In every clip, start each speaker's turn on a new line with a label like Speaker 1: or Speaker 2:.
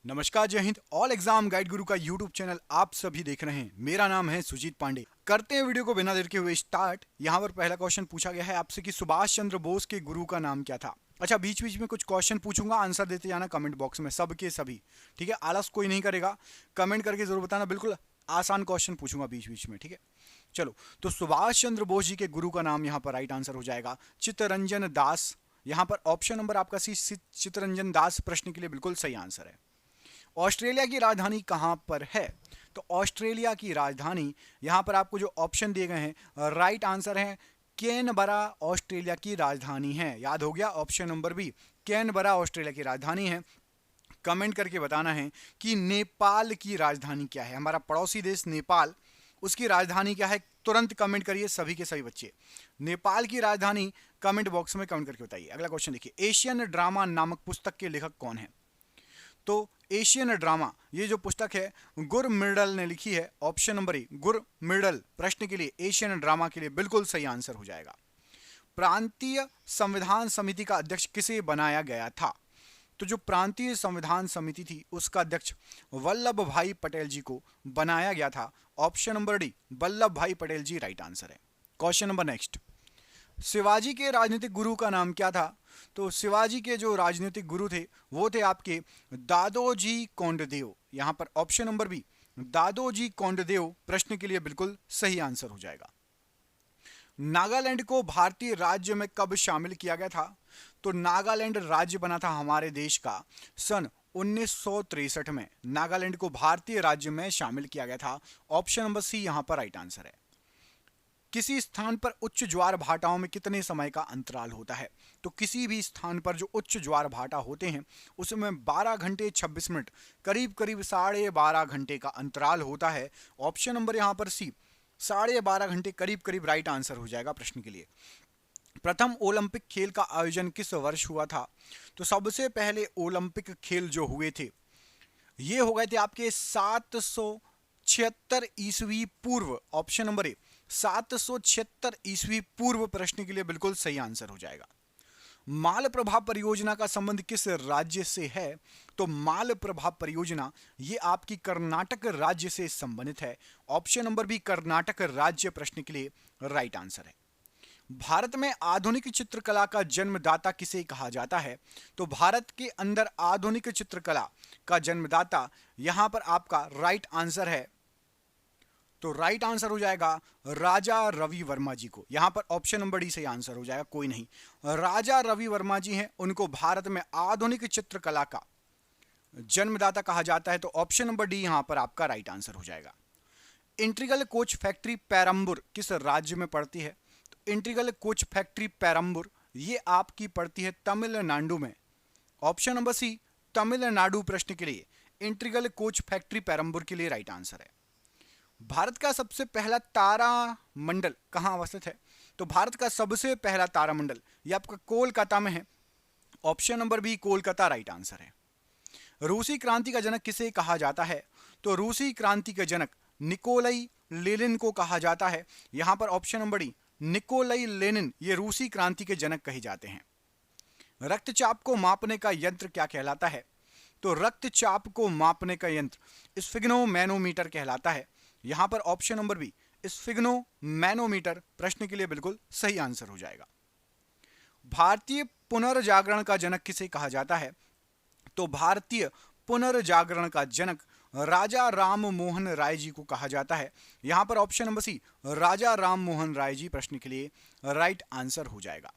Speaker 1: नमस्कार, जय Hind. All exam guide गुरु का यूट्यूब चैनल आप सभी देख रहे हैं। मेरा नाम है सुजीत पांडे। करते हैं वीडियो को बिना देर के हुए स्टार्ट। यहाँ पर पहला क्वेश्चन पूछा गया है आपसे कि सुभाष चंद्र बोस के गुरु का नाम क्या था। अच्छा, बीच बीच में कुछ क्वेश्चन पूछूंगा, आंसर देते जाना कमेंट बॉक्स में, सबके सभी। ठीक है, आलस कोई नहीं करेगा, कमेंट करके जरूर बताना। बिल्कुल आसान क्वेश्चन पूछूंगा बीच बीच में। ठीक है, चलो। तो सुभाष चंद्र बोस जी के गुरु का नाम यहाँ पर राइट आंसर हो जाएगा चित्तरंजन दास। यहाँ पर ऑप्शन नंबर आपका सी, चित्तरंजन दास प्रश्न के लिए बिल्कुल सही आंसर है। ऑस्ट्रेलिया की राजधानी कहां पर है? तो ऑस्ट्रेलिया की राजधानी यहां पर आपको जो ऑप्शन दिए गए हैं राइट आंसर है कैनबरा। ऑस्ट्रेलिया की राजधानी है, याद हो गया, option number B, Canberra Australia की राजधानी है। कमेंट करके बताना है कि नेपाल की राजधानी क्या है। हमारा पड़ोसी देश नेपाल, उसकी राजधानी क्या है? तुरंत कमेंट करिए सभी के सभी बच्चे। नेपाल की राजधानी कमेंट बॉक्स में कमेंट करके बताइए। अगला क्वेश्चन देखिए, एशियन ड्रामा नामक पुस्तक के लेखक कौन है? तो एशियन ड्रामा, ये जो पुस्तक है गुरमिर्डल ने लिखी है। ऑप्शन नंबर ए गुरमिर्डल प्रश्न के लिए एशियन ड्रामा के लिए बिल्कुल सही आंसर हो जाएगा। प्रांतीय संविधान समिति का अध्यक्ष किसे बनाया गया था? तो जो प्रांतीय संविधान समिति थी उसका अध्यक्ष वल्लभ भाई पटेल जी को बनाया गया था। ऑप्शन नंबर डी वल्लभ भाई पटेल जी राइट आंसर है। क्वेश्चन नंबर नेक्स्ट, शिवाजी के राजनीतिक गुरु का नाम क्या था? तो शिवाजी के जो राजनीतिक गुरु थे वो थे आपके दादोजी कोंडदेव। यहां पर option number B Dadoji Konddev प्रश्न के लिए बिल्कुल सही आंसर हो जाएगा। नागालैंड को भारतीय राज्य में कब शामिल किया गया था? तो नागालैंड राज्य बना था हमारे देश का सन 1963 में। नागालैंड को भारतीय राज्य में शामिल किया गया था। ऑप्शन नंबर सी यहां पर राइट आंसर है। किसी स्थान पर उच्च ज्वार भाटाओं में कितने समय का अंतराल होता है? तो किसी भी स्थान पर जो उच्च ज्वार भाटा होते हैं उसमें 12 घंटे 26 मिनट, करीब करीब 12.5 घंटे का अंतराल होता है। ऑप्शन नंबर यहां पर सी 12.5 घंटे करीब करीब राइट आंसर हो जाएगा प्रश्न के लिए। प्रथम ओलंपिक खेल का आयोजन किस वर्ष हुआ था? तो सबसे पहले ओलंपिक खेल जो हुए थे ये हो गए थे आपके 776 ईस्वी पूर्व। ऑप्शन नंबर ए 776 ईस्वी पूर्व प्रश्न के लिए बिल्कुल सही आंसर हो जाएगा। मालप्रभा परियोजना का संबंध किस राज्य से है? तो मालप्रभा परियोजना ये आपकी कर्नाटक राज्य से संबंधित है। ऑप्शन नंबर बी कर्नाटक राज्य प्रश्न के लिए राइट आंसर है। भारत में आधुनिक चित्रकला का जन्मदाता किसे कहा जाता है? तो भारत के अंदर आधुनिक चित्रकला का जन्मदाता यहां पर आपका राइट आंसर है। तो राइट आंसर हो जाएगा राजा रवि वर्मा जी को। यहां पर ऑप्शन नंबर डी से आंसर हो जाएगा, कोई नहीं, राजा रवि वर्मा जी हैं, उनको भारत में आधुनिक चित्रकला का जन्मदाता कहा जाता है। तो ऑप्शन नंबर डी यहां पर आपका राइट आंसर हो जाएगा। इंटीग्रल कोच फैक्ट्री पेरम्बूर किस राज्य में पड़ती है? तो इंटीग्रल कोच फैक्ट्री पेरम्बूर ये आपकी पड़ती है तमिलनाडु में। ऑप्शन नंबर सी तमिलनाडु प्रश्न के लिए इंटीग्रल कोच फैक्ट्री पेरम्बूर के लिए राइट आंसर है। भारत का सबसे पहला तारा मंडल कहां अवस्थित है? तो भारत का सबसे पहला तारामंडल ये आपका कोलकाता में है। Option number B Kolkata right answer है। रूसी क्रांति का जनक किसे कहा जाता है? तो रूसी क्रांति के जनक निकोलाई लेनिन को कहा जाता है। यहां पर option number D Nikolai Lenin ये रूसी क्रांति के जनक कहे जाते हैं। रक्तचाप को मापने का यंत्र क्या कहलाता है? तो रक्तचाप को मापने का यंत्र स्फिग्नोमैनोमीटर कहलाता है। यहां पर ऑप्शन नंबर बी स्फिग्नोमैनोमीटर प्रश्न के लिए बिल्कुल सही आंसर हो जाएगा। भारतीय पुनर्जागरण का जनक किसे कहा जाता है? तो भारतीय पुनर्जागरण का जनक राजा राम मोहन राय जी को कहा जाता है। यहां पर ऑप्शन नंबर सी राजा राम मोहन राय जी प्रश्न के लिए राइट आंसर हो जाएगा।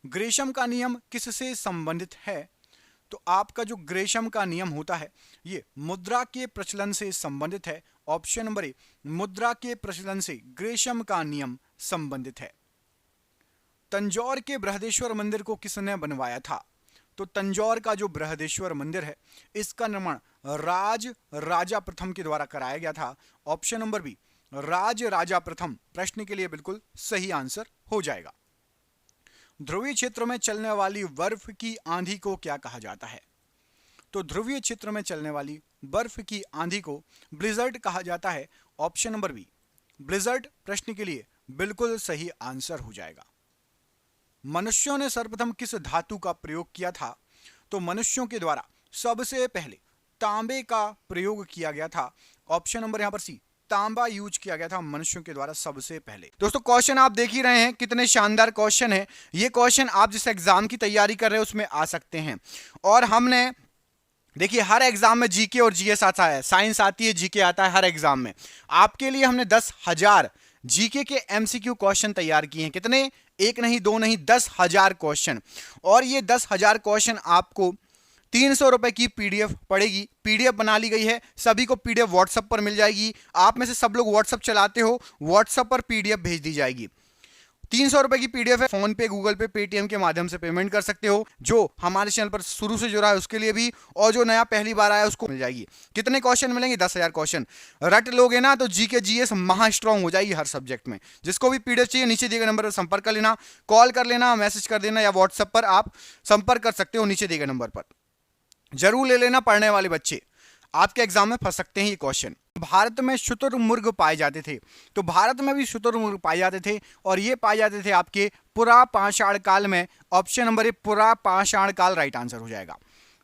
Speaker 1: ग्रेशम का नियम किससे संबंधित है? तो आपका जो ग्रेशम का नियम होता है ये मुद्रा के प्रचलन से संबंधित है। ऑप्शन नंबर ए मुद्रा के प्रचलन से ग्रेशम का नियम संबंधित है। तंजौर के बृहदेश्वर मंदिर को किसने बनवाया था? तो तंजौर का जो बृहदेश्वर मंदिर है इसका निर्माण राजा प्रथम के द्वारा कराया गया था। ऑप्शन नंबर बी राजा प्रथम प्रश्न के लिए बिल्कुल सही आंसर हो जाएगा। ध्रुवीय क्षेत्र में चलने वाली बर्फ की आंधी को क्या कहा जाता है? तो ध्रुवीय क्षेत्र में चलने वाली बर्फ की आंधी को ब्लिजर्ड कहा जाता है। ऑप्शन नंबर बी ब्लिजर्ड प्रश्न के लिए बिल्कुल सही आंसर हो जाएगा। मनुष्यों ने सर्वप्रथम किस धातु का प्रयोग किया था? तो मनुष्यों के द्वारा सबसे पहले तांबे का प्रयोग किया गया था? ऑप्शन नंबर यहां पर सी, तांबा यूज किया गया था मनुष्यों के द्वारा सबसे पहले। दोस्तों क्वेश्चन आप देख ही रहे हैं कितने शानदार क्वेश्चन है। ये क्वेश्चन आप जिस एग्जाम की तैयारी कर रहे हैं उसमें आ सकते हैं। और हमने देखिए हर एग्जाम में जीके और जीएस आता है, साइंस आती है, जीके आता है हर एग्जाम में। आपके लिए हमने 10,000 जीके के एमसीक्यू क्वेश्चन तैयार किए हैं। कितने? एक नहीं, दो नहीं, 10,000 क्वेश्चन। और ये 10,000 क्वेश्चन आपको 300 रुपए की पीडीएफ पड़ेगी। पीडीएफ बना ली गई है, सभी को पीडीएफ व्हाट्सएप पर मिल जाएगी। आप में से सब लोग व्हाट्सएप चलाते हो, व्हाट्सएप पर पीडीएफ भेज दी जाएगी। 300 रुपए की पीडीएफ है। फोन पे, गूगल पे, पेटीएम के माध्यम से पेमेंट कर सकते हो। जो हमारे चैनल पर शुरू से जुड़ा है उसके लिए भी, और जो नया पहली बार आया उसको मिल जाएगी। कितने क्वेश्चन मिलेंगे? 10,000 क्वेश्चन। रट लोगे ना तो जीके जीएस महा स्ट्रांग हो जाएगी हर सब्जेक्ट में। जिसको भी पीडीएफ चाहिए नीचे दिए गए नंबर पर संपर्क कर लेना, कॉल कर लेना, मैसेज कर देना, या व्हाट्सएप पर आप संपर्क कर सकते हो नीचे दिए गए नंबर पर। जरूर ले लेना, पढ़ने वाले बच्चे आपके एग्जाम में फंस सकते हैं ये क्वेश्चन। भारत में शुतुरमुर्ग पाए जाते थे, तो भारत में भी शुतुरमुर्ग पाए जाते थे, और ये पाए जाते थे आपके पुरा पाषाण काल में। ऑप्शन नंबर ए, पुरा पाषाण काल राइट आंसर हो जाएगा।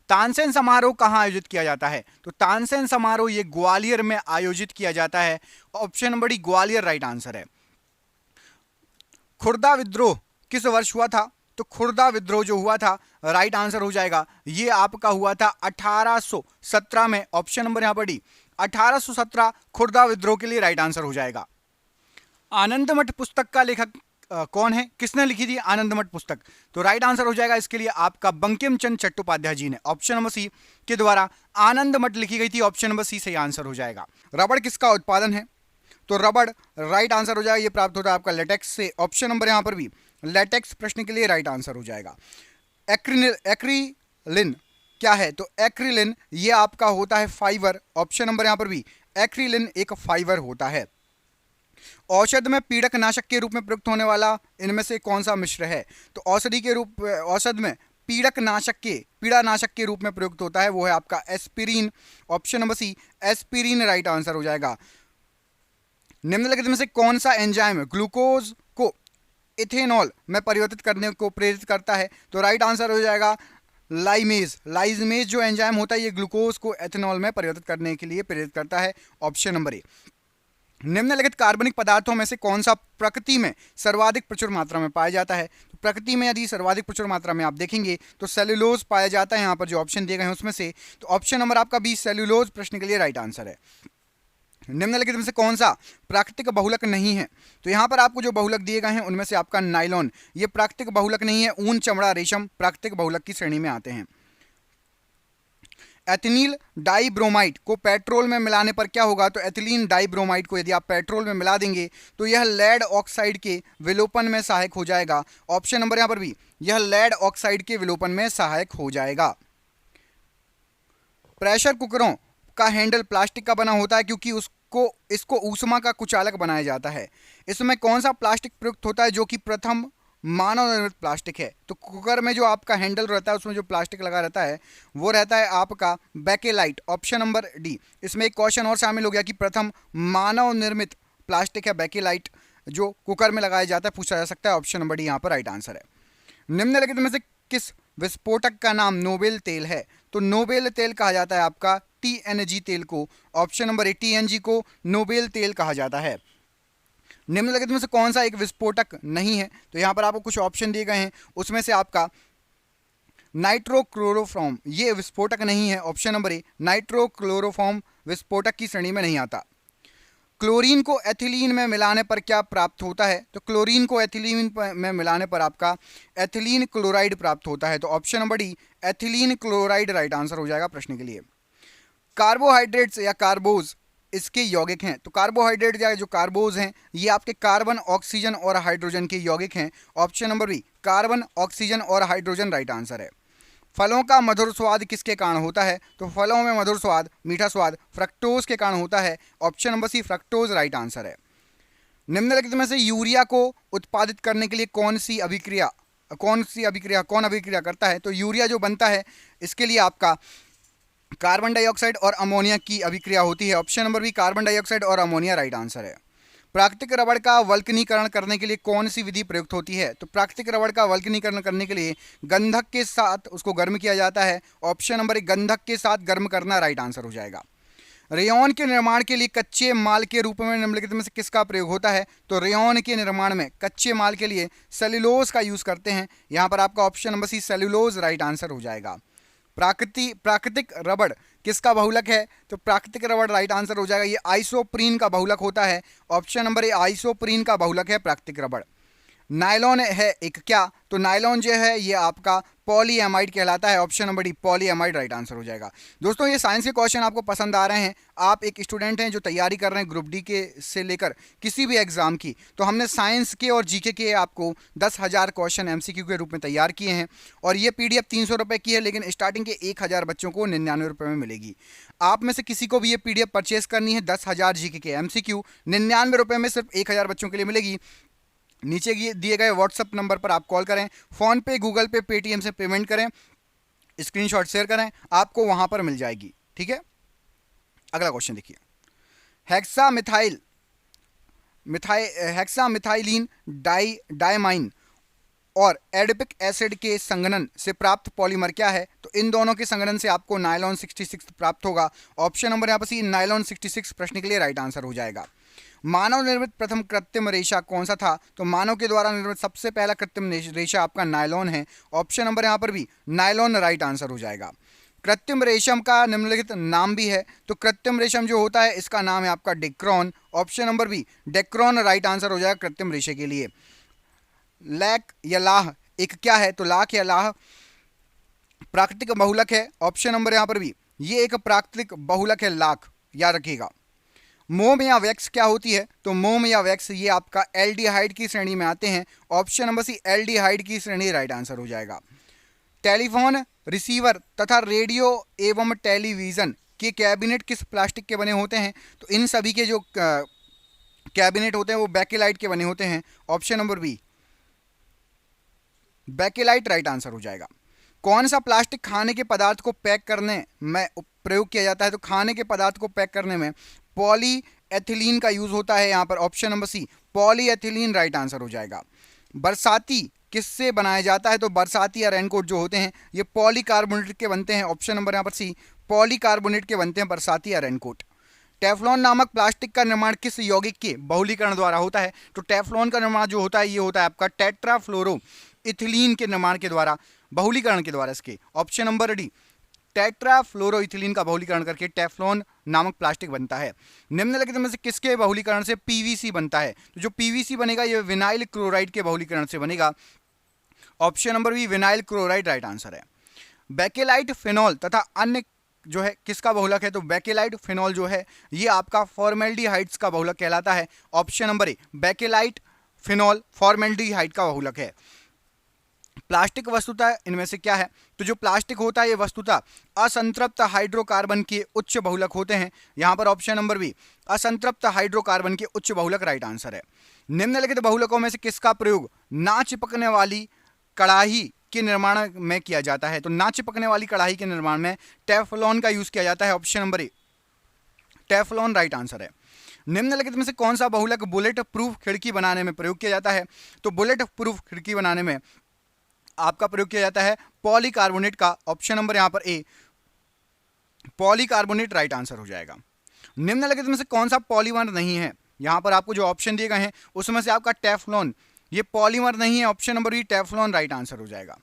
Speaker 1: तानसेन समारोह कहां आयोजित किया जाता है? तो तानसेन समारोह ये ग्वालियर में आयोजित किया जाता है। Option number D, Gwalior right answer है। खुर्दा विद्रोह किस वर्ष हुआ था? तो खुर्दा विद्रोह जो हुआ था राइट आंसर हो जाएगा, ये आपका हुआ था 1817 में। ऑप्शन नंबर यहां पर डी, 1817 खुर्दा विद्रोह के लिए राइट आंसर हो जाएगा। आनंदमठ पुस्तक का लेखक कौन है? किसने लिखी थी आनंदमठ पुस्तक? तो राइट आंसर हो जाएगा इसके लिए आपका बंकिम चंद्र चट्टोपाध्याय जी ने, ऑप्शन नंबर सी के द्वारा आनंदमठ लिखी गई थी। ऑप्शन नंबर सी सही आंसर हो जाएगा। रबड़ किसका उत्पादन है? तो रबड़ राइट आंसर हो जाएगा, ये प्राप्त होता है आपका लेटेक्स से। ऑप्शन नंबर यहां पर भी लेटेक्स प्रश्न के लिए राइट आंसर हो जाएगा। एक्रिलिन क्या है? तो एक्रिलिन ये आपका होता है फाइबर। ऑप्शन नंबर यहां पर भी एक्रिलिन एक फाइबर होता है। औषध में पीड़क नाशक के रूप में प्रयुक्त होने वाला इनमें से कौन सा मिश्र है? तो औषध में पीड़ानाशक के रूप में प्रयुक्त होता है वो है आपका aspirin. Option number C aspirin right answer हो जाएगा। निम्नलिखित में से कौन सा एंजाइम ग्लूकोज को इथेनॉल में परिवर्तित करने को प्रेरित करता है? तो राइट आंसर हो जाएगा लाइमेज। लाइमेज जो एंजाइम होता है ये ग्लूकोज को एथेनॉल में परिवर्तित करने के लिए प्रेरित करता है। ऑप्शन नंबर ए। निम्नलिखित कार्बनिक पदार्थों में से कौन सा प्रकृति में सर्वाधिक प्रचुर मात्रा में पाया जाता है? तो प्रकृति में यदि सर्वाधिक प्रचुर मात्रा में आप देखेंगे तो सेल्यूलोज पाया जाता है। यहाँ पर जो ऑप्शन दिए गए हैं उसमें से तो ऑप्शन नंबर आपका बी सेल्यूलोज प्रश्न के लिए राइट आंसर है। निम्नलिखित में से कौन सा प्राकृतिक बहुलक नहीं है? तो यहाँ पर आपको जो बहुलक दिए गए हैं उनमें से आपका नाइलॉन ये प्राकृतिक बहुलक नहीं है। ऊन, चमड़ा, रेशम प्राकृतिक बहुलक की श्रेणी में आते हैं। एथिलीन डाइब्रोमाइड को पेट्रोल में मिलाने पर क्या होगा? तो एथिलीन डाइब्रोमाइड को यदि आप पेट्रोल में मिला देंगे तो यह लेड ऑक्साइड के विलोपन में सहायक हो जाएगा। ऑप्शन नंबर यहाँ पर भी यह लेड ऑक्साइड के विलोपन में सहायक हो जाएगा। प्रेशर कुकरों का हैंडल प्लास्टिक का बना होता है क्योंकि इसको ऊष्मा का कुचालक बनाया जाता है। इसमें कौन सा प्लास्टिक प्रयुक्त होता है जो कि प्रथम मानव निर्मित प्लास्टिक है? तो कुकर में जो आपका हैंडल रहता है उसमें जो प्लास्टिक लगा रहता है वो रहता है आपका बेकेलाइट। Option number D. इसमें एक क्वेश्चन और शामिल हो गया कि प्रथम मानव निर्मित प्लास्टिक है बेकेलाइट जो कुकर में लगाया जाता है, पूछा जा सकता है। ऑप्शन नंबर डी यहाँ पर राइट आंसर है। निम्नलिखित में से किस विस्फोटक का नाम नोबेल तेल है? तो नोबेल तेल कहा जाता है आपका टीएनजी तेल को। ऑप्शन नंबर ए टीएनजी को नोबेल तेल कहा जाता है। निम्नलिखित में से कौन सा एक विस्फोटक नहीं है? तो यहाँ पर आपको कुछ ऑप्शन दिए गए हैं उसमें से आपका नाइट्रोक्लोरोफॉर्म ये विस्फोटक नहीं है। ऑप्शन नंबर ए नाइट्रोक्लोरोफॉर्म विस्फोटक की श्रेणी में नहीं आता। क्लोरीन को एथिलीन में मिलाने पर क्या प्राप्त होता है? तो क्लोरीन को एथिलीन में मिलाने पर आपका एथिलीन क्लोराइड प्राप्त होता है। तो option number D ethylene chloride right answer हो जाएगा प्रश्न के लिए। कार्बोहाइड्रेट्स या कार्बोज इसके यौगिक हैं। तो कार्बोहाइड्रेट या जो कार्बोज हैं ये आपके कार्बन, ऑक्सीजन और हाइड्रोजन के यौगिक हैं। Option number B carbon, oxygen और हाइड्रोजन राइट आंसर है। फलों का मधुर स्वाद किसके कारण होता है? तो फलों में मधुर स्वाद, मीठा स्वाद फ्रक्टोज के कारण होता है। Option number C fructose right answer है। निम्नलिखित में से यूरिया को उत्पादित करने के लिए कौन अभिक्रिया करता है? तो यूरिया जो बनता है इसके लिए आपका कार्बन डाइऑक्साइड और अमोनिया की अभिक्रिया होती है। Option number B carbon dioxide और अमोनिया राइट आंसर है। प्राकृतिक रबड़ का वल्कनीकरण करने के लिए कौन सी विधि प्रयुक्त होती है? तो प्राकृतिक रबड़ का वल्कनीकरण करने के लिए गंधक के साथ उसको गर्म किया जाता है। ऑप्शन नंबर ए, गंधक के साथ गर्म करना राइट आंसर हो जाएगा। रेयॉन के निर्माण के लिए कच्चे माल के रूप में निम्नलिखित में से किसका प्रयोग होता है? तो रेयॉन के निर्माण में कच्चे माल के लिए सेल्यूलोज का यूज करते हैं। यहां पर आपका option number C, cellulose right answer हो जाएगा। प्राकृतिक रबड़ किसका बहुलक है? तो प्राकृतिक रबड़ राइट आंसर हो जाएगा। ये आइसोप्रीन का बहुलक होता है। ऑप्शन नंबर ए, आइसोप्रीन का बहुलक है प्राकृतिक रबड़। नायलॉन है एक क्या? तो नायलॉन जो है ये आपका पॉलीएमाइड कहलाता है। Option number D, polyamide right answer हो जाएगा। दोस्तों, ये साइंस के क्वेश्चन आपको पसंद आ रहे हैं, आप एक स्टूडेंट हैं जो तैयारी कर रहे हैं ग्रुप डी के से लेकर किसी भी एग्जाम की, तो हमने साइंस के और जीके के आपको 10,000 क्वेश्चन एमसीक्यू के रूप में तैयार किए हैं। और ये पीडीएफ 300 रुपये की है, लेकिन स्टार्टिंग के 1,000 बच्चों को 99 रुपये में मिलेगी। आप में से किसी को भी ये पीडीएफ परचेस करनी है, 10,000 जीके के एमसीक्यू 99 रुपये में सिर्फ 1,000 बच्चों के लिए मिलेगी। नीचे दिए गए व्हाट्सएप नंबर पर आप कॉल करें, फोन पे, गूगल पे, पेटीएम से पेमेंट करें, स्क्रीनशॉट शेयर करें, आपको वहां पर मिल जाएगी। ठीक है, अगला क्वेश्चन देखिए। हेक्सामिथाइलिन डायमाइन और एडिपिक एसिड के संघनन से प्राप्त पॉलीमर क्या है? तो इन दोनों के संघनन से आपको नायलॉन 66 प्राप्त होगा। ऑप्शन नंबर यहाँ पर सी, नायलॉन 66 प्रश्न के लिए राइट आंसर हो जाएगा। मानव निर्मित प्रथम कृत्रिम रेशा कौन सा था? तो मानव के द्वारा निर्मित सबसे पहला कृत्रिम रेशा आपका नायलॉन है। ऑप्शन नंबर यहाँ पर भी नायलॉन राइट आंसर हो जाएगा। कृत्रिम रेशम का निम्नलिखित नाम भी है, तो कृत्रिम रेशम जो होता है इसका नाम है आपका Dacron. Option number B, Dacron right answer हो जाएगा कृत्रिम रेशे के लिए। लैक या लाह एक क्या है? तो लाख या लाह प्राकृतिक बहुलक है। ऑप्शन नंबर यहाँ पर भी, ये एक प्राकृतिक बहुलक है लाख, याद रखिएगा। मोम या वैक्स क्या होती है? तो मोम या वैक्स ये आपका एल्डिहाइड की श्रेणी में आते हैं। ऑप्शन नंबर सी, एल्डिहाइड की श्रेणी राइट आंसर हो जाएगा। टेलीफोन, रिसीवर तथा रेडियो एवं टेलीविजन के कैबिनेट किस प्लास्टिक के बने होते हैं? तो इन सभी के जो कैबिनेट होते हैं वो बेकेलाइट के बने होते हैं। Option number B, bakelite right answer हो जाएगा। कौन सा प्लास्टिक खाने के पदार्थ को पैक करने में प्रयोग किया जाता है? तो खाने के पदार्थ को पैक करने में पॉलीएथिलीन का यूज होता है यहाँ पर। Option number C, polyethylene right answer हो जाएगा। बरसाती किससे बनाया जाता है? तो बरसाती या रेनकोट जो होते हैं ये पॉलीकार्बोनेट के बनते हैं। ऑप्शन नंबर यहाँ पर सी, पॉलीकार्बोनेट के बनते हैं बरसाती या रेनकोट। टेफ्लॉन नामक प्लास्टिक का निर्माण किस यौगिक के बहुलीकरण द्वारा होता है? तो टेफ्लॉन का निर्माण जो होता है ये होता है आपका टेट्राफ्लोरो इथिलीन के निर्माण के द्वारा, बहुलीकरण के द्वारा इसके। ऑप्शन नंबर डी, टेट्राफ्लोरोइथिलीन का बहुलीकरण करके टेफ्लॉन नामक प्लास्टिक बनता है। निम्नलिखित में से किसके बहुलीकरण से पीवीसी बनता है? तो जो पीवीसी बनेगा ये विनाइल क्लोराइड के बहुलीकरण से बनेगा। Option number B, vinyl chloride right answer है। बेकेलाइट, फिनॉल तथा अन्य जो है किसका बहुलक है? तो बेकेलाइट, फिनॉल जो है ये आपका फॉर्मेल्डिहाइड्स का बहुलक कहलाता है। ऑप्शन नंबर ए, बेकेलाइट, फिनॉल फॉर्मेल्डिहाइड का बहुलक है। प्लास्टिक वस्तुतः इनमें से क्या है? तो जो प्लास्टिक होता है ये वस्तुतः असंतृप्त हाइड्रोकार्बन के उच्च बहुलक होते हैं। यहां पर ऑप्शन नंबर बी, असंतृप्त हाइड्रोकार्बन के उच्च बहुलक राइट आंसर है। निम्नलिखित बहुलकों में से किसका प्रयोग ना चिपकने वाली कड़ाही के निर्माण में किया जाता है? तो ना चिपकने वाली कड़ाही के निर्माण में टेफ्लॉन का यूज किया जाता है। ऑप्शन नंबर ए, टेफ्लॉन राइट आंसर है। निम्नलिखित में से कौन सा बहुलक बुलेट प्रूफ खिड़की बनाने में प्रयोग किया जाता है? तो बुलेट प्रूफ खिड़की बनाने में आपका प्रयोग किया जाता है पॉलीकार्बोनेट का। ऑप्शन नंबर यहां पर ए, पॉलीकार्बोनेट राइट आंसर हो जाएगा। निम्नलिखित में से कौन सा पॉलीमर नहीं है? यहां पर आपको जो ऑप्शन दिए गए हैं उसमें से आपका टेफ्लॉन ये पॉलीमर नहीं है। Option number B, Teflon right answer हो जाएगा।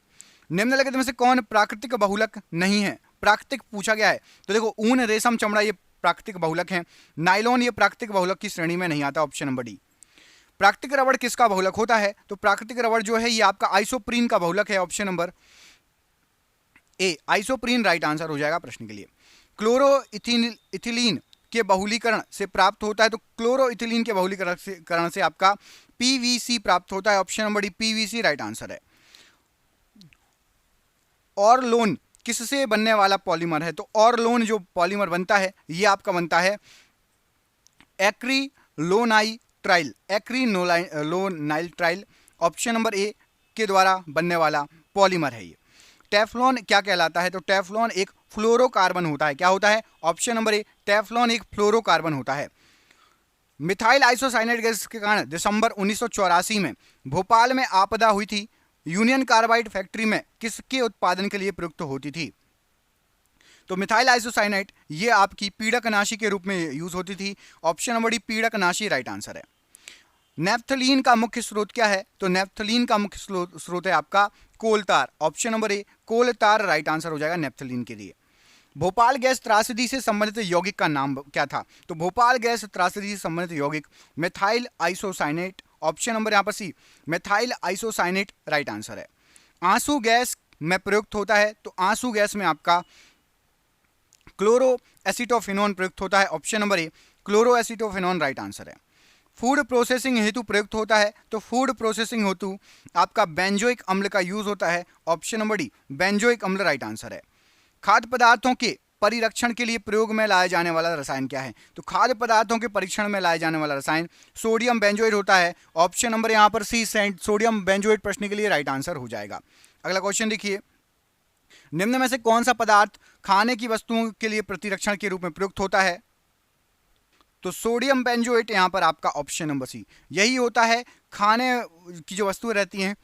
Speaker 1: निम्नलिखित में से कौन प्राकृतिक बहुलक नहीं है? प्राकृतिक पूछा गया है तो देखो, ऊन, रेशम, चमड़ा ये प्राकृतिक बहुलक है। नायलॉन ये प्राकृतिक बहुलक की श्रेणी में नहीं आता। Option number D. प्राकृतिक रबड़ किसका बहुलक होता है? तो प्राकृतिक रबड़ जो है ये आपका आइसोप्रीन का बहुलक है। ऑप्शन नंबर ए, आइसोप्रीन राइट आंसर हो जाएगा प्रश्न के लिए। क्लोरोइथिलीन के बहुलीकरण से प्राप्त होता है, तो क्लोरोइथिलीन के बहुलीकरण से आपका पीवीसी प्राप्त होता है। Option number D, PVC right answer है। ऑरलोन किससे बनने वाला पॉलीमर है? तो ऑरलोन जो पॉलीमर बनता है ये आपका बनता है एक्रिलोनाइट्राइल, ऑप्शन नंबर ए के द्वारा बनने वाला पॉलीमर है ये। टेफ्लॉन क्या कहलाता है? तो टेफ्लॉन एक फ्लोरोकार्बन होता है। क्या होता है? ऑप्शन नंबर ए, टेफ्लॉन एक फ्लोरोकार्बन होता है। मिथाइल आइसोसाइनेट गैस के कारण दिसंबर 1984 में भोपाल में आपदा हुई थी। यूनियन कार्बाइड फैक्ट्री में किसके उत्पादन के लिए प्रयुक्त होती थी? तो मिथाइल आइसोसाइनेट ये आपकी पीड़कनाशी के रूप में यूज होती थी। ऑप्शन नंबर डी पीड़कनाशी राइट आंसर है। नेफ्थलीन का मुख्य स्रोत क्या है? तो नेफ्थलीन का मुख्य स्रोत है आपका coal tar. Option number A coal tar right answer हो जाएगा नेफ्थलीन के लिए। भोपाल गैस त्रासदी से संबंधित यौगिक का नाम क्या था? तो भोपाल गैस त्रासदी से संबंधित यौगिक मिथाइल आइसोसाइनेट। ऑप्शन नंबर यहां पर C methyl isocyanate right answer है। आंसू गैस में प्रयुक्त होता है, तो आंसू गैस में आपका क्लोरो एसिटोफिनोन प्रयुक्त होता है। ऑप्शन नंबर ए क्लोरो एसिटोफिनोन राइट आंसर है। फूड प्रोसेसिंग हेतु प्रयुक्त होता है, तो फूड प्रोसेसिंग हेतु आपका बेंजोइक अम्ल का यूज होता है। ऑप्शन नंबर डी बेंजोइक अम्ल राइट आंसर है। खाद्य पदार्थों के परिरक्षण के लिए प्रयोग में लाया जाने वाला रसायन क्या है? तो खाद्य पदार्थों के परीक्षण में लाया जाने वाला रसायन सोडियम बेंजोएट होता है। ऑप्शन नंबर यहां पर सी सोडियम बेंजोएट प्रश्न के लिए राइट आंसर हो जाएगा। अगला क्वेश्चन देखिए, निम्न में से कौन सा पदार्थ खाने की वस्तुओं के लिए प्रतिरक्षण के रूप में प्रयुक्त होता है? तो सोडियम बेंजोएट यहां पर आपका ऑप्शन नंबर सी यही होता है। खाने की जो वस्तुएं रहती हैं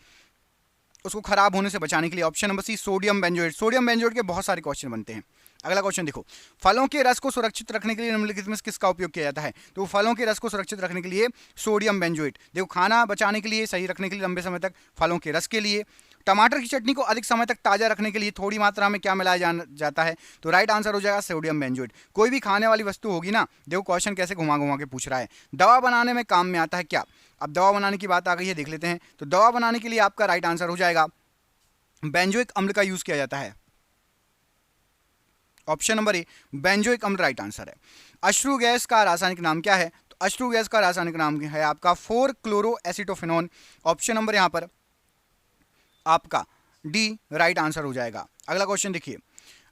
Speaker 1: उसको खराब होने से बचाने के लिए option number C sodium benzoate. Sodium benzoate के बहुत सारे क्वेश्चन बनते हैं। अगला क्वेश्चन देखो, फलों के रस को सुरक्षित रखने के लिए निम्नलिखित में किसका उपयोग किया जाता है? तो फलों के रस को सुरक्षित रखने के लिए सोडियम बेंजोएट। देखो खाना बचाने के लिए, सही रखने के लिए लंबे समय तक, फलों के रस के लिए। टमाटर की चटनी को अधिक समय तक ताजा रखने के लिए थोड़ी मात्रा में क्या मिलाया जाता है? तो राइट आंसर हो जाएगा सोडियम बेंजोएट। कोई भी खाने वाली वस्तु होगी ना, देखो क्वेश्चन कैसे घुमा घुमा के पूछ रहा है। दवा बनाने में काम में आता है क्या? अब दवा बनाने की बात आ गई है, देख लेते हैं। तो दवा बनाने के लिए आपका राइट आंसर हो जाएगा बेंजोइक अम्ल का यूज किया जाता है। ऑप्शन नंबर ए बेंजोइक अम्ल राइट आंसर है। अश्रु गैस का रासायनिक नाम क्या है? तो अश्रु गैस का रासायनिक नाम है आपका 4 क्लोरो एसिटोफिनोन। ऑप्शन नंबर यहां पर आपका डी राइट आंसर हो जाएगा। अगला क्वेश्चन देखिए,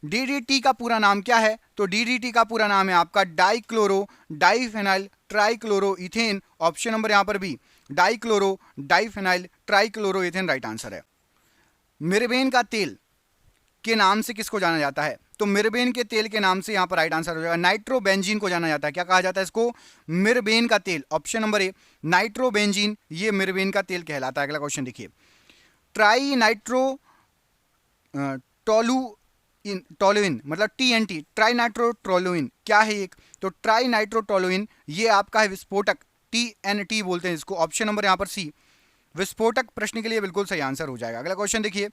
Speaker 1: डीडीटी का पूरा नाम क्या है? तो डीडीटी का पूरा नाम है आपका dichloro diphenyl trichloro ethane. Option number यहां पर भी dichloro diphenyl trichloro ethane right answer है। मिरबेन का तेल के नाम से किसको जाना जाता है? तो मिरबेन के तेल के नाम से यहां पर राइट आंसर हो जाएगा नाइट्रोबेंजीन को जाना जाता है। क्या कहा जाता है इसको? मिरबेन का तेल। ऑप्शन नंबर ए नाइट्रोबेंजीन, ये मिरबेन का तेल कहलाता है। अगला क्वेश्चन देखिए, ट्राई नाइट्रो टोलुइन मतलब टीएनटी, ट्राई नाइट्रो टोलुइन क्या है एक? तो ट्राई नाइट्रो टोलुइन ये आपका है विस्फोटक, टीएनटी बोलते हैं इसको। ऑप्शन नंबर यहां पर सी विस्फोटक प्रश्न के लिए बिल्कुल सही आंसर हो जाएगा। अगला क्वेश्चन देखिए,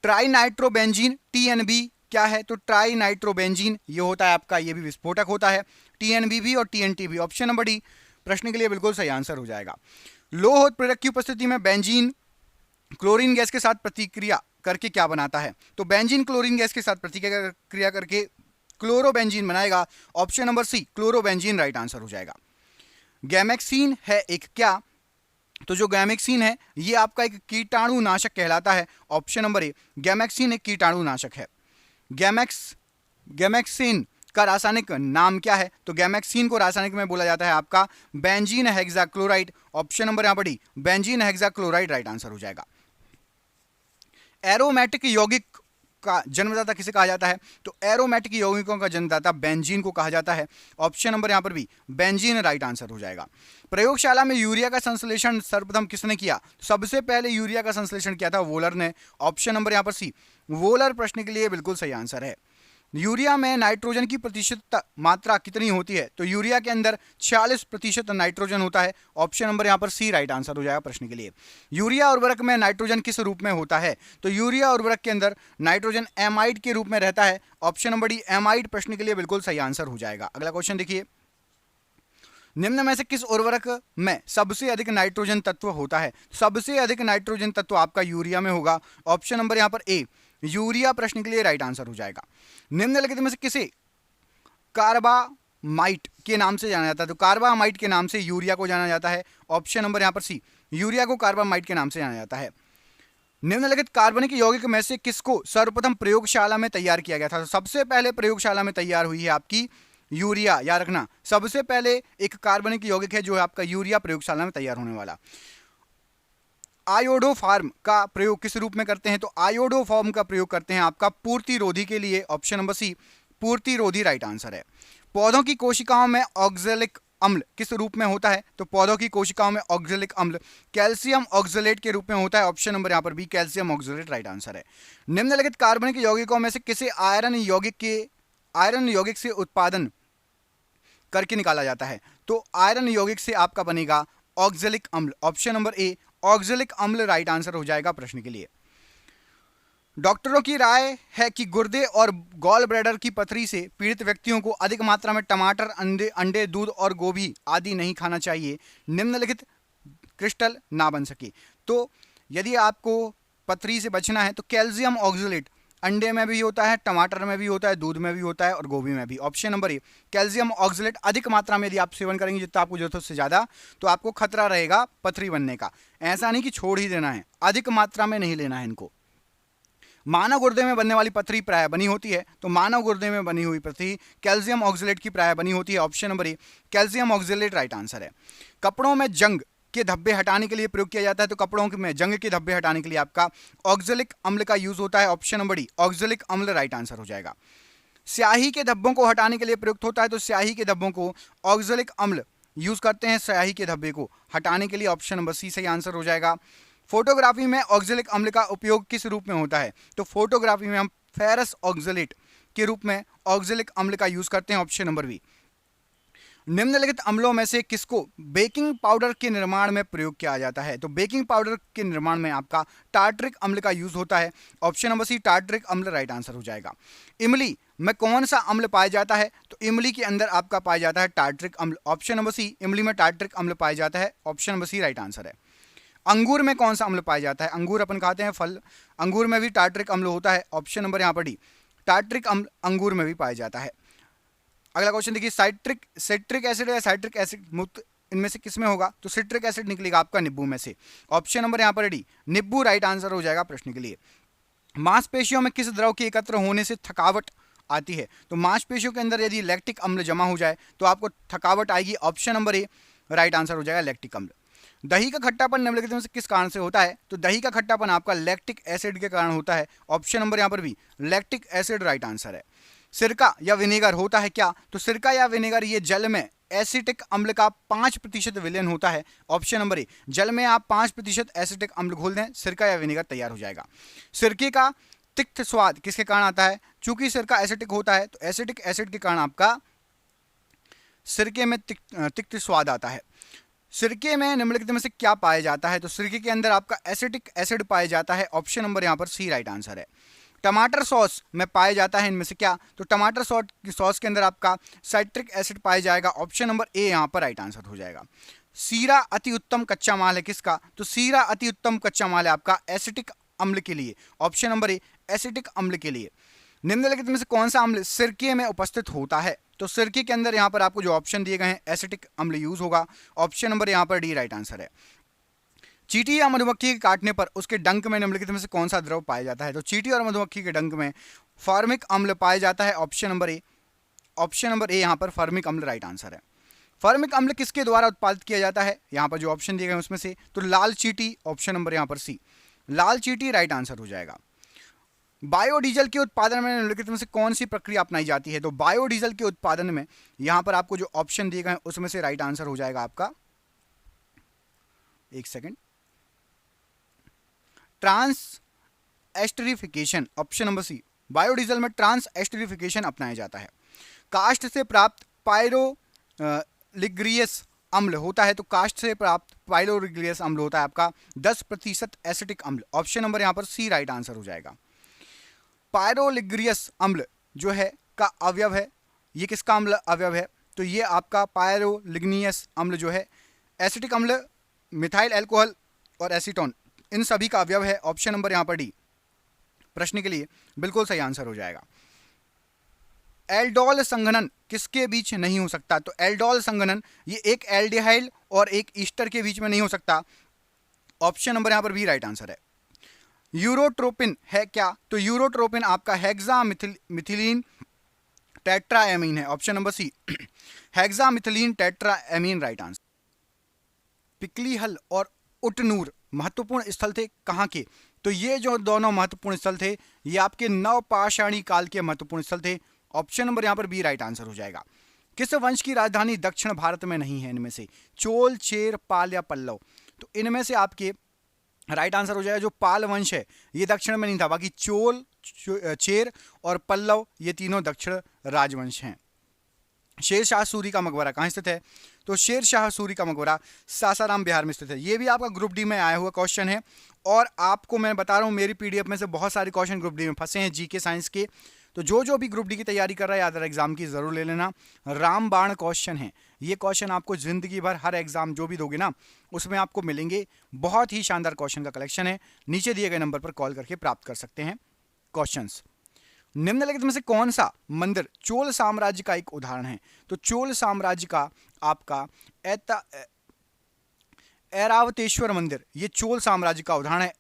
Speaker 1: ट्राई नाइट्रोबेंजीन टीएनबी क्या है? तो ट्राई नाइट्रोबेंजीन ये होता है आपका, ये भी विस्फोटक होता है। टीएनबी भी और टीएनटी भी। ऑप्शन नंबर डी प्रश्न के लिए बिल्कुल सही आंसर हो जाएगा। लौह उत्प्रेरक की उपस्थिति में बेंजीन क्लोरीन गैस के साथ प्रतिक्रिया करके क्या बनाता है? तो बेंजीन क्लोरीन गैस के साथ प्रतिक्रिया करके क्लोरोबेंजीन बनाएगा। Option number C chlorobenzene right answer हो जाएगा। गैमेक्सीन है एक क्या? तो जो गैमेक्सीन है ये आपका एक कीटाणुनाशक कहलाता है। ऑप्शन नंबर ए गैमेक्सीन एक कीटाणुनाशक है। गैमेक्सीन का रासायनिक नाम क्या है? तो गैमेक्सीन को रासायनिक में बोला जाता है आपका बेंजीन हेक्साक्लोराइड। ऑप्शन नंबर यहां पर D benzene hexachloride right answer हो जाएगा। एरोमेटिक यौगिक का जन्मदाता किसे कहा जाता है? तो एरोमेटिक यौगिकों का जन्मदाता बेंजीन को कहा जाता है। ऑप्शन नंबर यहां पर भी बेंजीन राइट आंसर हो जाएगा। प्रयोगशाला में यूरिया का संश्लेषण सर्वप्रथम किसने किया? सबसे पहले यूरिया का संश्लेषण किया था वोलर ने। ऑप्शन नंबर यहां पर सी वोलर प्रश्न के लिए बिल्कुल सही आंसर है। यूरिया में नाइट्रोजन की प्रतिशत मात्रा कितनी होती है? तो यूरिया के अंदर 46% नाइट्रोजन होता है। ऑप्शन नंबर यहां पर सी राइट आंसर हो जाएगा प्रश्न के लिए। यूरिया उर्वरक में नाइट्रोजन किस रूप में होता है? तो यूरिया उर्वरक के अंदर नाइट्रोजन एमाइड के रूप में रहता है। ऑप्शन नंबर डी एमाइड प्रश्न के लिए बिल्कुल सही आंसर हो जाएगा। अगला क्वेश्चन देखिए, निम्न में से किस उर्वरक में सबसे अधिक नाइट्रोजन तत्व होता है? सबसे अधिक नाइट्रोजन तत्व आपका यूरिया में होगा। ऑप्शन नंबर यहां पर ए यूरिया प्रश्न के लिए राइट आंसर हो जाएगा। निम्नलिखित में से किसे कार्बामाइट के नाम से जाना जाता है? तो कार्बामाइट के नाम से यूरिया को जाना जाता है। ऑप्शन नंबर यहां पर सी यूरिया को कार्बामाइट के नाम से जाना जाता है। निम्नलिखित कार्बनिक यौगिक में से किसको सर्वप्रथम प्रयोगशाला में तैयार किया गया था? तो सबसे पहले प्रयोगशाला में तैयार हुई है आपकी यूरिया। याद रखना, सबसे पहले एक कार्बनिक यौगिक है जो है आपका यूरिया प्रयोगशाला में तैयार होने वाला। आयोडोफार्म का प्रयोग किस रूप में करते हैं? तो आयोडोफार्म का प्रयोग करते हैं आपका पूर्तिरोधी के लिए। ऑप्शन नंबर सी पूर्तिरोधी राइट आंसर है। पौधों की कोशिकाओं में ऑक्जेलिक अम्ल किस रूप में होता है? तो पौधों की कोशिकाओं में ऑक्जेलिक अम्ल कैल्शियम ऑक्जेलेट के रूप में होता है। ऑप्शन नंबर यहाँ पर B, calcium oxalate right answer है। निम्नलिखित कार्बनिक यौगिकों में से किसे आयरन यौगिक से उत्पादन करके निकाला जाता है? तो आयरन यौगिक से आपका बनेगा ऑक्जेलिक अम्ल। ऑप्शन नंबर ए, ऑक्जेलिक अम्ल राइट आंसर हो जाएगा प्रश्न के लिए। डॉक्टरों की राय है कि गुर्दे और गॉल ब्लैडर की पथरी से पीड़ित व्यक्तियों को अधिक मात्रा में टमाटर, अंडे, दूध और गोभी आदि नहीं खाना चाहिए, निम्नलिखित क्रिस्टल ना बन सके। तो यदि आपको पथरी से बचना है तो कैल्शियम ऑक्जेलेट अंडे में भी होता है, टमाटर में भी होता है, दूध में भी होता है और गोभी में भी। ऑप्शन नंबर ए, कैल्शियम ऑक्जेलेट अधिक मात्रा में यदि आप सेवन करेंगे जितना आपको जरूरत से ज़्यादा, तो आपको खतरा रहेगा पथरी बनने का। ऐसा नहीं कि छोड़ ही देना है, अधिक मात्रा में नहीं लेना है इनको। मानव गुर्दे में बनने वाली पथरी प्राय बनी होती है, तो मानव गुर्दे में बनी हुई पथरी कैल्शियम ऑक्जेलेट की प्राय बनी होती है। ऑप्शन नंबर ए, कैल्शियम ऑक्जेलेट राइट आंसर है। कपड़ों में जंग के धब्बे हटाने के लिए प्रयोग किया जाता है, तो कपड़ों में जंग के धब्बे हटाने के लिए आपका ऑक्जेलिक अम्ल का यूज होता है। ऑप्शन नंबर डी, ऑक्जेलिक अम्ल राइट आंसर हो जाएगा। स्याही के धब्बों को हटाने के लिए प्रयुक्त होता है, तो स्याही के धब्बों को ऑक्जेलिक अम्ल यूज करते हैं स्याही के धब्बे को हटाने के लिए। ऑप्शन नंबर सी सही आंसर हो जाएगा। फोटोग्राफी में ऑक्जेलिक अम्ल का उपयोग किस रूप में होता है? तो फोटोग्राफी में हम फेरस ऑक्जेलेट के रूप में ऑक्जेलिक अम्ल का यूज करते हैं। Option number B. निम्नलिखित अम्लों में से किसको बेकिंग पाउडर के निर्माण में प्रयोग किया जाता है? तो बेकिंग पाउडर के निर्माण में आपका टार्टरिक अम्ल का यूज होता है। ऑप्शन नंबर सी, टार्टरिक अम्ल राइट आंसर हो जाएगा। इमली में कौन सा अम्ल पाया जाता है? तो इमली के अंदर आपका पाया जाता है टार्टरिक अम्ल। ऑप्शन नंबर सी, इमली में टार्टरिक अम्ल पाया जाता है। Option number C right answer है। अंगूर में कौन सा अम्ल पाया जाता है? अंगूर अपन खाते हैं फल, अंगूर में भी टार्टरिक अम्ल होता है। ऑप्शन नंबर यहाँ पर डी, टार्टरिक अम्ल अंगूर में भी पाया जाता है। अगला क्वेश्चन देखिए, सिट्रिक एसिड या साइट्रिक एसिड मुक्त इनमें से किस में होगा? तो सिट्रिक एसिड निकलेगा आपका नींबू में से। ऑप्शन नंबर यहाँ पर डी, नींबू राइट आंसर हो जाएगा प्रश्न के लिए। मांसपेशियों में किस द्रव के एकत्र होने से थकावट आती है? तो मांसपेशियों के अंदर यदि लैक्टिक अम्ल जमा हो जाए तो आपको थकावट आएगी। ऑप्शन नंबर ए राइट आंसर हो जाएगा लैक्टिक अम्ल। दही का खट्टापन निम्नलिखित में से किस कारण से होता है? तो दही का खट्टापन आपका लैक्टिक एसिड के कारण होता है। ऑप्शन नंबर यहाँ पर भी लैक्टिक एसिड राइट आंसर है। सिरका या विनेगर होता है क्या? तो सिरका या विनेगर ये जल में एसिटिक अम्ल का 5% विलयन होता है। ऑप्शन नंबर ए, जल में आप 5% एसिटिक अम्ल घोल दें, सिरका या विनेगर तैयार हो जाएगा। सिरके का तिक्त स्वाद किसके कारण आता है? चूंकि सिरका एसिटिक होता है तो एसिटिक एसिड के कारण आपका सिरके में तिक्त स्वाद आता है। सिरके में निम्नलिखित में से क्या पाया जाता है? तो सिरके के अंदर आपका एसिटिक एसिड पाया जाता है। ऑप्शन नंबर यहाँ पर सी राइट आंसर है। टमाटर सॉस में पाया जाता है इनमें से क्या? तो टमाटर सॉस के अंदर आपका साइट्रिक एसिड पाया जाएगा। ऑप्शन नंबर ए यहाँ पर राइट आंसर हो जाएगा। सीरा अति उत्तम कच्चा माल है किसका? तो सीरा अति उत्तम कच्चा माल है आपका एसिटिक अम्ल के लिए। ऑप्शन नंबर ए, एसिटिक अम्ल के लिए। निम्नलिखित में से कौन सा अम्ल सिरके में उपस्थित होता है? तो सिरके के अंदर यहाँ पर आपको जो ऑप्शन दिए गए हैं एसिटिक अम्ल यूज होगा। ऑप्शन नंबर यहाँ पर डी राइट आंसर है। चींटी या मधुमक्खी के काटने पर उसके डंक में निम्नलिखित में से कौन सा द्रव पाया जाता है? तो चींटी और मधुमक्खी के डंक में फॉर्मिक अम्ल पाया जाता है। ऑप्शन नंबर ए यहाँ पर फॉर्मिक अम्ल राइट आंसर है। फॉर्मिक अम्ल किसके द्वारा उत्पादित किया जाता है? यहाँ पर जो ऑप्शन दिए गए उसमें से तो लाल चींटी, ऑप्शन नंबर यहाँ पर सी, लाल चींटी राइट आंसर हो जाएगा। बायोडीजल के उत्पादन में निम्नलिखित में से कौन सी प्रक्रिया अपनाई जाती है? तो बायोडीजल के उत्पादन में यहां पर आपको जो ऑप्शन दिए गए हैं उसमें से राइट आंसर हो जाएगा आपका, एक second, transesterification. Option number C, biodiesel में ट्रांस एस्टरिफिकेशन अपनाया जाता है। काष्ठ से प्राप्त पायरोलिग्रियस अम्ल होता है, तो काष्ठ से प्राप्त पायरोलिग्रियस अम्ल होता है आपका 10% एसिटिक अम्ल। ऑप्शन नंबर यहां पर सी राइट आंसर हो जाएगा। पायरोलिग्रियस अम्ल जो है का अवयव है, ये किसका अम्ल अवयव है? तो ये आपका पायरोलिग्नियस अम्ल जो है एसिटिक अम्ल, मिथाइल अल्कोहल और एसीटोन इन सभी का अवयव है। ऑप्शन नंबर यहाँ पर डी प्रश्न के लिए बिल्कुल सही आंसर हो जाएगा। एल्डोल संघनन किसके बीच नहीं हो सकता? तो एल्डोल संघनन ये एक एल्डिहाइड और एक ईस्टर के बीच में नहीं हो सकता। ऑप्शन नंबर यहाँ पर भी राइट आंसर है। यूरोट्रोपिन है क्या? तो यूरोट्रोपिन आपका हेक्सामिथिलीन टेट्राएमीन है। Option number C, hexamethylene tetramine right answer. Piklihal और उटनूर महत्वपूर्ण स्थल थे कहाँ के? तो ये जो दोनों महत्वपूर्ण स्थल थे ये आपके नवपाषाणी काल के महत्वपूर्ण स्थल थे। ऑप्शन नंबर यहाँ पर बी राइट आंसर हो जाएगा। किस वंश की राजधानी दक्षिण भारत में नहीं है इनमें से? चोल, चेर, पाल या पल्लव? तो इनमें से आपके राइट आंसर हो जाएगा जो पाल वंश है ये दक्षिण में नहीं था, बाकी चोल, चेर और पल्लव ये तीनों दक्षिण राजवंश हैं। शेर शाह सूरी का मकबरा कहाँ स्थित है? तो शेर शाह सूरी का मकबरा सासाराम बिहार में स्थित है। ये भी आपका ग्रुप डी में आया हुआ क्वेश्चन है और आपको मैं बता रहा हूँ मेरी पीडीएफ में से बहुत सारे क्वेश्चन ग्रुप डी में फंसे हैं जीके साइंस के। तो जो भी ग्रुप डी की तैयारी कर रहा है याद एग्जाम की जरूर ले लेना। रामबाण क्वेश्चन है, ये क्वेश्चन आपको जिंदगी भर हर एग्जाम जो भी दोगे ना उसमें आपको मिलेंगे। बहुत ही शानदार क्वेश्चन का कलेक्शन है, नीचे दिए गए नंबर पर कॉल करके प्राप्त कर सकते हैं क्वेश्चंस। निम्नलिखित में से कौन सा मंदिर चोल साम्राज्य का एक उदाहरण है? तो चोल साम्राज्य का आपका ऐरावतेश्वर मंदिर ये चोल साम्राज्य का उदाहरण है।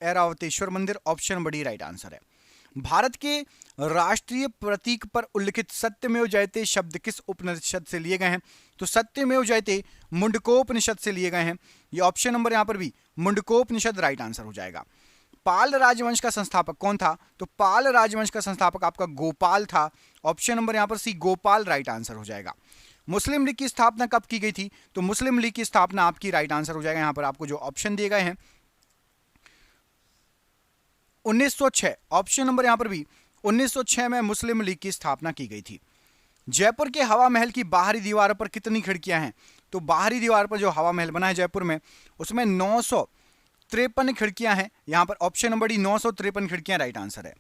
Speaker 1: ऐरावतेश्वर मंदिर ऑप्शन बड़ी राइट आंसर है। भारत के राष्ट्रीय प्रतीक पर उल्लिखित सत्यमेव जयते शब्द किस उपनिषद से लिए गए हैं? तो सत्यमेव जयते मुंडकोपनिषद से लिए गए हैं। ये ऑप्शन नंबर यहां पर भी मुंडकोपनिषद राइट आंसर हो जाएगा। पाल राजवंश का संस्थापक कौन था? तो पाल राजवंश का संस्थापक आपका गोपाल था। ऑप्शन नंबर यहां पर सी गोपाल राइट आंसर हो जाएगा। मुस्लिम लीग की स्थापना कब की गई थी? तो मुस्लिम लीग की स्थापना आपकी राइट आंसर हो जाएगा। यहां पर आपको जो ऑप्शन दिए गए हैं 1906, ऑप्शन नंबर यहां पर भी 1906 में मुस्लिम लीग की स्थापना की गई थी। जयपुर के हवा महल की बाहरी दीवार पर कितनी खिड़कियां हैं? तो बाहरी दीवार पर जो हवा महल बना है जयपुर में उसमें 953 खिड़कियां हैं। यहां पर ऑप्शन नंबर डी 953 खिड़कियां राइट आंसर है।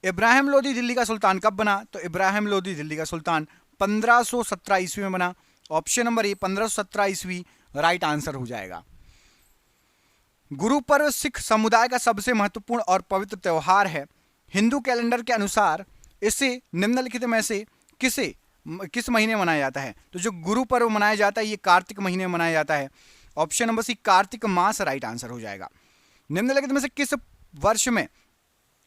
Speaker 1: इब्राहिम लोदी दिल्ली का सुल्तान कब बना? तो इब्राहिम लोदी दिल्ली का सुल्तान 1517 ईस्वी में बना। ऑप्शन नंबर ए 1517 ईस्वी राइट आंसर हो जाएगा। गुरु पर्व सिख समुदाय का सबसे महत्वपूर्ण और पवित्र त्यौहार है। हिंदू कैलेंडर के अनुसार इसे निम्नलिखित में से किस महीने मनाया जाता है? तो जो गुरु पर्व मनाया जाता है ये कार्तिक महीने में मनाया जाता है। ऑप्शन नंबर सी कार्तिक मास राइट आंसर हो जाएगा। निम्नलिखित में से किस वर्ष में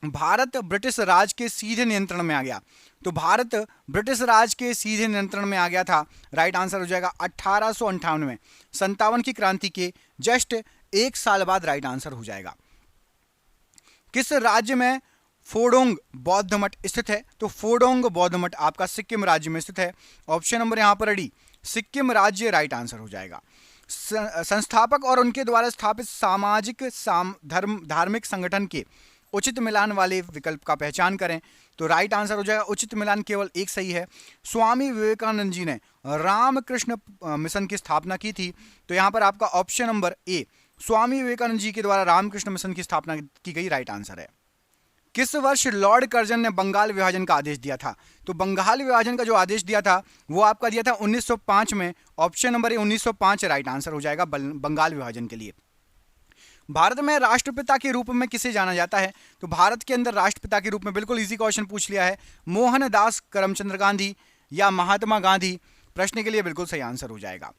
Speaker 1: भारत ब्रिटिश राज के सीधे नियंत्रण में आ गया? तो भारत ब्रिटिश राज के सीधे नियंत्रण में आ गया था। राइट आंसर हो जाएगा 1858 में। 57 की क्रांति के जस्ट एक साल बाद राइट आंसर हो जाएगा। किस राज्य में फोडोंग बौद्ध मठ स्थित है? तो फोडोंग बौद्ध मठ आपका सिक्किम राज्य में स्थित है। ऑप्शन नंबर यहां पर डी सिक्किम राज्य राइट आंसर हो जाएगा। संस्थापक और उनके द्वारा स्थापित सामाजिक धार्मिक संगठन के उचित मिलान वाले विकल्प का पहचान करें। तो राइट आंसर हो जाएगा उचित मिलान केवल एक सही है। स्वामी विवेकानंद जी ने रामकृष्ण मिशन की स्थापना की थी। तो यहां पर आपका ऑप्शन नंबर ए स्वामी विवेकानंद जी के द्वारा रामकृष्ण मिशन की स्थापना की गई राइट आंसर है। किस वर्ष लॉर्ड कर्जन ने बंगाल विभाजन का आदेश दिया था? तो बंगाल विभाजन का जो आदेश दिया था वो आपका दिया था 1905 में। ऑप्शन नंबर ए 1905 राइट आंसर हो जाएगा बंगाल विभाजन के लिए। भारत में राष्ट्रपिता के रूप में किसे जाना जाता है? तो भारत के अंदर राष्ट्रपिता के रूप में बिल्कुल इजी क्वेश्चन पूछ लिया है, मोहनदास करमचंद गांधी या महात्मा गांधी? प्रश्न के लिए बिल्कुल सही आंसर हो जाएगा।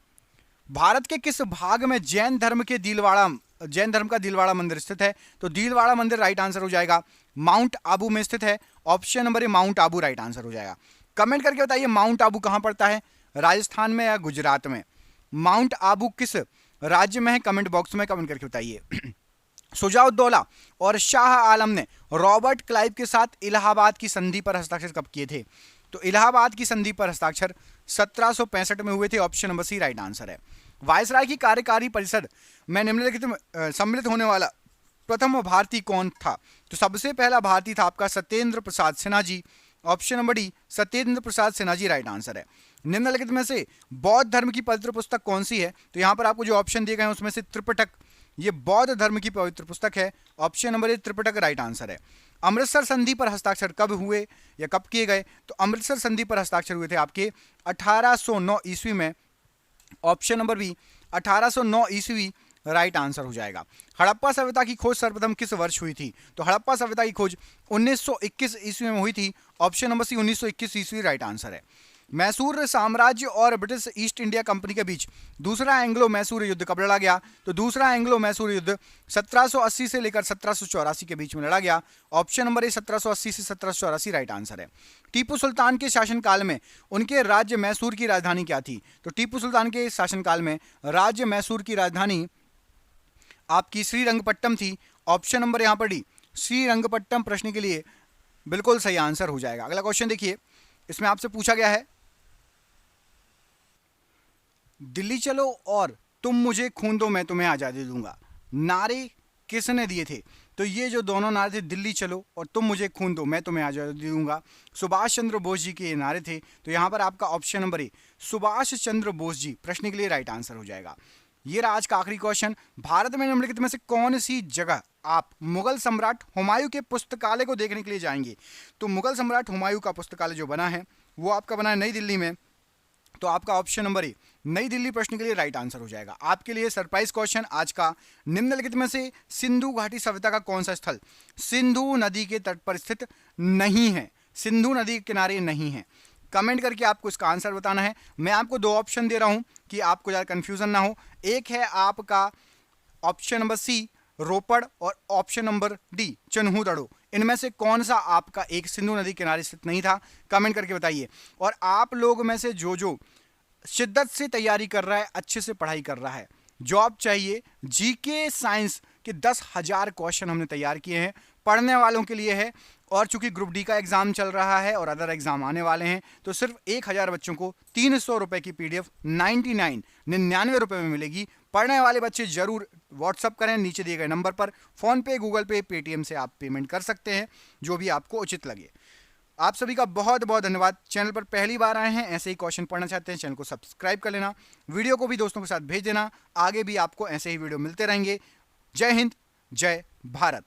Speaker 1: भारत के किस भाग में जैन धर्म का दिलवाड़ा मंदिर स्थित है? तो दिलवाड़ा मंदिर राइट आंसर हो जाएगा। माउंट आबू में स्थित है। ऑप्शन नंबर ए माउंट आबू राइट आंसर हो जाएगा। कमेंट करके बताइए माउंट आबू कहां पड़ता है, राजस्थान में या गुजरात में? माउंट आबू किस राज्य में है? कमेंट बॉक्स में कमेंट करके बताइए। सुजाउद्दौला और शाह आलम ने रॉबर्ट क्लाइव के साथ इलाहाबाद की संधि पर हस्ताक्षर कब किए थे? तो इलाहाबाद की संधि पर हस्ताक्षर 1765 में हुए थे। Option number C right answer है। वायसराय की कार्यकारी परिषद में निम्नलिखित सम्मिलित होने वाला प्रथम भारतीय कौन था? तो सबसे पहला भारतीय था आपका Satyendra Prasad Sinha ji. Option number D Satyendra Prasad Sinha ji right answer है। निम्नलिखित में से बौद्ध धर्म की पवित्र पुस्तक कौन सी है? तो यहां पर आपको जो ऑप्शन दिए गए हैं उसमें से त्रिपिटक ये बौद्ध धर्म की पवित्र पुस्तक है। ऑप्शन नंबर ए त्रिपिटक राइट आंसर है। अमृतसर संधि पर हस्ताक्षर कब हुए या कब किए गए? तो अमृतसर संधि पर हस्ताक्षर हुए थे आपके 1809 ईस्वी में। ऑप्शन नंबर बी 1809 ईस्वी राइट आंसर हो जाएगा। हड़प्पा सभ्यता की खोज सर्वप्रथम किस वर्ष हुई थी? तो हड़प्पा सभ्यता की खोज 1921 ईस्वी में हुई थी। ऑप्शन नंबर सी 1921 ईस्वी राइट आंसर है। मैसूर साम्राज्य और ब्रिटिश ईस्ट इंडिया कंपनी के बीच दूसरा एंग्लो मैसूर युद्ध कब लड़ा गया? तो दूसरा एंग्लो मैसूर युद्ध 1780 से लेकर 1784 के बीच में लड़ा गया। ऑप्शन नंबर ए 1780 से 1784 राइट आंसर है। टीपू सुल्तान के शासनकाल में उनके राज्य मैसूर की राजधानी क्या थी? तो टीपू सुल्तान के शासनकाल में राज्य मैसूर की राजधानी आपकी श्रीरंगपट्टम थी। ऑप्शन नंबर यहां पर डी श्रीरंगपट्टम प्रश्न के लिए बिल्कुल सही आंसर हो जाएगा। अगला क्वेश्चन देखिए, इसमें आपसे पूछा गया है दिल्ली चलो और तुम मुझे खून दो मैं तुम्हें आज़ादी दूंगा, नारे किसने दिए थे? तो ये जो दोनों नारे थे, दिल्ली चलो और तुम मुझे खून दो मैं तुम्हें आज़ादी दूंगा, सुभाष चंद्र बोस जी के ये नारे थे। तो यहाँ पर आपका ऑप्शन नंबर ए सुभाष चंद्र बोस जी प्रश्न के लिए राइट आंसर हो जाएगा। ये रहा आज का आखिरी क्वेश्चन। भारत में निम्नलिखित में से कौन सी जगह आप मुगल सम्राट हुमायूं के पुस्तकालय को देखने के लिए जाएंगे? तो मुगल सम्राट हुमायूं का पुस्तकालय जो बना है वो आपका बना है नई दिल्ली में। तो आपका ऑप्शन नंबर ए नई दिल्ली प्रश्न के लिए राइट आंसर हो जाएगा। आपके लिए सरप्राइज क्वेश्चन आज का, निम्नलिखित में से सिंधु घाटी सभ्यता का कौन सा स्थल सिंधु नदी के तट पर स्थित नहीं है, सिंधु नदी के किनारे नहीं है? कमेंट करके आपको इसका आंसर बताना है। मैं आपको दो ऑप्शन दे रहा हूं कि आपको ज्यादा कंफ्यूजन ना हो। एक है आपका ऑप्शन नंबर सी रोपड़ और ऑप्शन नंबर डी चन्हूदड़ो। इनमें से कौन सा आपका एक सिंधु नदी किनारे स्थित नहीं था? कमेंट करके बताइए। और आप लोग में से जो शिद्दत से तैयारी कर रहा है, अच्छे से पढ़ाई कर रहा है, जॉब चाहिए, जीके साइंस के 10,000 क्वेश्चन हमने तैयार किए हैं, पढ़ने वालों के लिए है। और चूंकि ग्रुप डी का एग्जाम चल रहा है और अदर एग्जाम आने वाले हैं, तो सिर्फ 1,000 बच्चों को 300 रुपए की पीडीएफ 99 रुपए में मिलेगी। पढ़ने वाले बच्चे जरूर व्हाट्सअप करें नीचे दिए गए नंबर पर। फोन पे, गूगल पे, पेटीएम से आप पेमेंट कर सकते हैं, जो भी आपको उचित लगे। आप सभी का बहुत बहुत धन्यवाद। चैनल पर पहली बार आए हैं, ऐसे ही क्वेश्चन पढ़ना चाहते हैं, चैनल को सब्सक्राइब कर लेना, वीडियो को भी दोस्तों के साथ भेज देना। आगे भी आपको ऐसे ही वीडियो मिलते रहेंगे। जय हिंद, जय भारत।